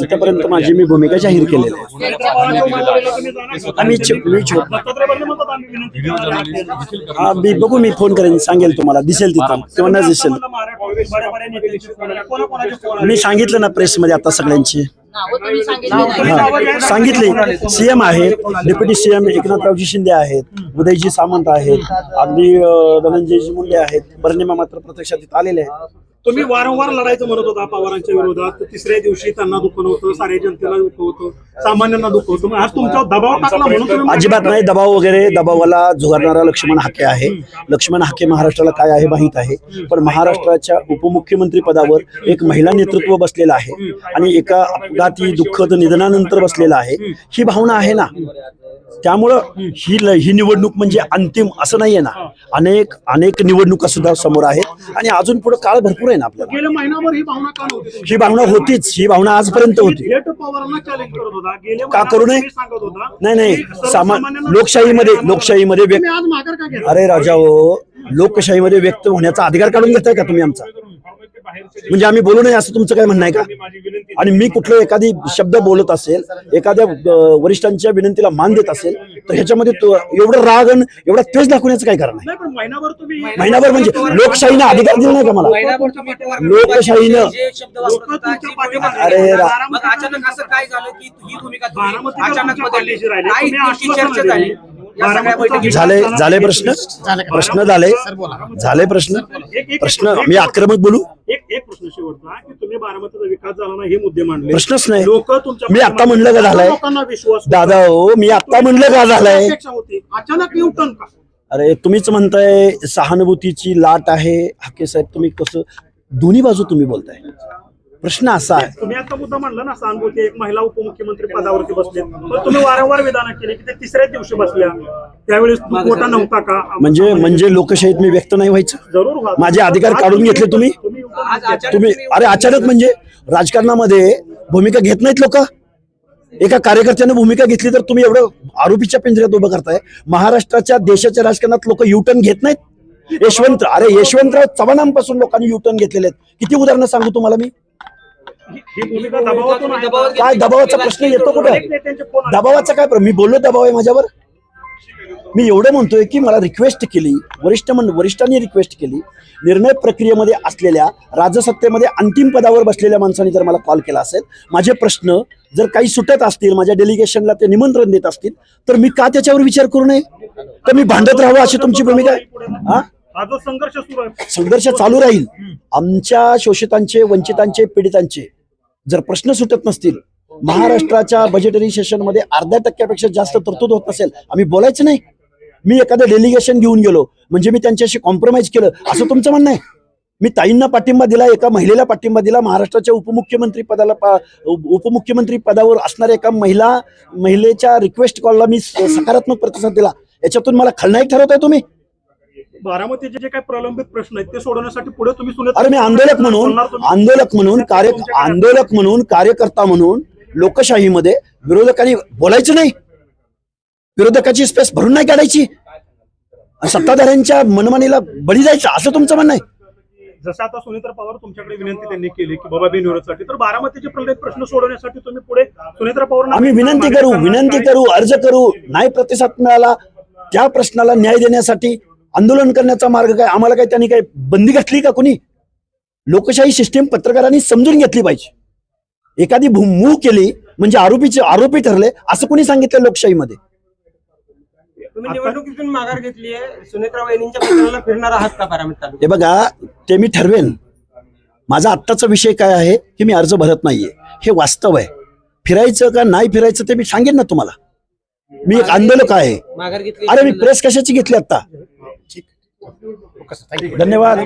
इथपर्यंत माझी मी भूमिका जाहीर केलेली आहे. मी बघू, मी फोन करेन, सांगेल तुम्हाला, दिसेल तिथं किंवा न दिसेल. मी सांगितलं ना प्रेसमध्ये आता सगळ्यांची सांगितले. सीएम आहेत, डेप्युटी सीएम एकनाथरावजी शिंदे आहेत, उदयजी सामंत आहेत, अगदी धनंजयजी मुंडे आहेत, बर्निमा मात्र प्रत्यक्षात इथं आलेले आहेत. तुम्ही वारंवार लढायचं म्हणत होता पवारांच्या विरोधात. तिसऱ्या दिवशी त्यांना दुखवलं होतं, साऱ्या जनतेला दुखवतं, सामान्यांना दुखवतं. आज तुमच्यावर दबाव टाकला म्हणून? अजिबात नाही दबाव वगैरे. दबावाला झुगारणारा लक्ष्मण हाके आहे. लक्ष्मण हाके महाराष्ट्राला काय आहे माहीत आहे, पण महाराष्ट्राच्या उपमुख्यमंत्री पदावर एक महिला नेतृत्व बसलेलं आहे आणि एका अपघाती दुःखद निधनानंतर बसलेलं आहे. ही भावना आहे ना, त्यामुळं ही निवडणूक म्हणजे अंतिम असं नाहीये ना. अनेक निवडणुका सुद्धा समोर आहेत आणि अजून पुढे काळ भरपूर आहे ना आपल्याला. गेल्या महिनाभर ही भावना का नव्हती? ही भावना होतीच, ही भावना आजपर्यंत होती. का करू नये? नाही, लोकशाहीमध्ये अरे राजा हो, लोकशाहीमध्ये व्यक्त होण्याचा अधिकार काढून घेताय का तुम्ही आमचा? म्हणजे आम्ही बोलू नये असं तुमचं काय म्हणणं आहे का? आणि मी कुठलं एखादी शब्द बोलत असेल, एखाद्या वरिष्ठांच्या विनंतीला मान देत असेल, तर ह्याच्यामध्ये एवढं राग आणि एवढा तेज दाखवण्याचं काय कारण आहे? महिनाभर म्हणजे लोकशाहीनं अधिकार दिला नाही का मला? लोकशाहीनं अरे अचानक असं काय झालं की ही भूमिका अचानक बदलली, काही गोष्टी चर्चा झाली. झाले प्रश्न मी आक्रमक बोलू? एक प्रश्न शेवटचा की तुम्ही बारामतीचा विकास झाला ना हे मुद्दे मांडले. प्रश्नच नाही. लोक तुमच्या मी आता म्हणलं का झालाय दादा हो, मी आता म्हणलं का झालाय? अचानक युटर्न का? अरे तुम्हीच म्हणताय सहानुभूतीची लाट आहे. हाके साहेब तुम्ही कसं दोन्ही बाजू तुम्ही बोलताय? प्रश्न असा आहे, तुम्ही आता मुद्दा म्हणला ना सहानुभूती, एक महिला उपमुख्यमंत्री पदावरती बसले, पण तुम्ही वारंवार विधान केले की ते तिसऱ्या दिवशी बसल्या, त्यावेळेस मोठा नव्हता का? म्हणजे लोकशाहीत मी व्यक्त नाही व्हायचं? जरूर माझे अधिकार काढून घेतले तुम्ही. अरे अचानक म्हणजे राजकारणामध्ये भूमिका घेत नाहीत लोक. एका कार्यकर्त्याने भूमिका घेतली तर तुम्ही एवढं आरोपीच्या पिंजऱ्यात उभं करताय. महाराष्ट्राच्या देशाच्या राजकारणात लोक युटर्न घेत नाहीत. यशवंतराव चव्हाणांपासून लोकांनी युटर्न घेतलेले आहेत. किती उदाहरणं सांगू तुम्हाला मी? काय दबावाचा प्रश्न येतो कुठे? दबावाचा काय? मी बोललो दबाव आहे माझ्यावर. मी एवढं म्हणतोय की मला रिक्वेस्ट केली, वरिष्ठांनी रिक्वेस्ट केली, निर्णय प्रक्रियेमध्ये असलेल्या, राजसत्तेमध्ये अंतिम पदावर बसलेल्या माणसांनी जर मला कॉल केला असेल, माझे प्रश्न जर काही सुटत असतील, माझ्या डेलिगेशनला ते निमंत्रण देत असतील, तर मी का त्याच्यावर विचार करू नये? तर मी भांडत राहावं अशी तुमची भूमिका आहे? संघर्ष चालू राहील. आमच्या शोषितांचे, वंचितांचे, पीडितांचे जर प्रश्न सुटत नसतील, महाराष्ट्राच्या बजेटरी सेशनमध्ये 0.5% जास्त तरतूद होत नसेल, आम्ही बोलायचं नाही. मी एखादं डेलिगेशन घेऊन गेलो म्हणजे मी त्यांच्याशी कॉम्प्रोमाइज केलं असं तुमचं म्हणणं आहे? मी ताईंना पाठिंबा दिला, एका महिलेला पाठिंबा दिला, महाराष्ट्राच्या उपमुख्यमंत्री पदावर असणाऱ्या एका महिलेच्या रिक्वेस्ट कॉलला मी सकारात्मक प्रतिसाद दिला. याच्यातून मला खलनायक ठरवताय तुम्ही? बारामतीचे जे काही प्रलंबित प्रश्न आहेत ते सोडवण्यासाठी पुढे तुम्ही अरे मी आंदोलक म्हणून कार्यकर्ता म्हणून लोकशाहीमध्ये विरोधकांनी बोलायचं नाही, विरोधकाची स्पेस भरून नाही काढायची, सत्ताधाऱ्यांच्या मनमानीला बळी जायचं असं तुमचं म्हणणं आहे? जसं आता सुनेत्रा पवार तुमच्याकडे विनंती त्यांनी केली की बाबा बिनविरोधसाठी, तर बारामतीचे प्रलंबित प्रश्न सोडवण्यासाठी तुम्ही पुढे सुनेत्रा पवार आम्ही विनंती करू, अर्ज करू. नाही प्रतिसाद मिळाला, त्या प्रश्नाला न्याय देण्यासाठी आंदोलन करण्याचा मार्ग काय? आम्हाला काय त्यांनी काय बंदी घातली का? कोणी? लोकशाही सिस्टीम पत्रकारांनी समजून घेतली पाहिजे. एखादी मूव केली म्हणजे आरोपी ठरले असं कोणी सांगितलं लोकशाहीमध्ये? तुम्ही निवडणुकीतून माघार घेतली आहे, सुनेत्रा वहिनींच्या पत्राला फिरणार आहात का बारामतीत? हे बघा, ते मी ठरवेन. माझा आत्ताचा विषय काय आहे की मी अर्ज भरत नाहीये, हे वास्तव आहे. फिरायचं का नाही फिरायचं ते मी सांगेन ना तुम्हाला. मी एक आंदोलक आहे. अरे मी प्रेस कशाची घेतली आता? धन्यवाद.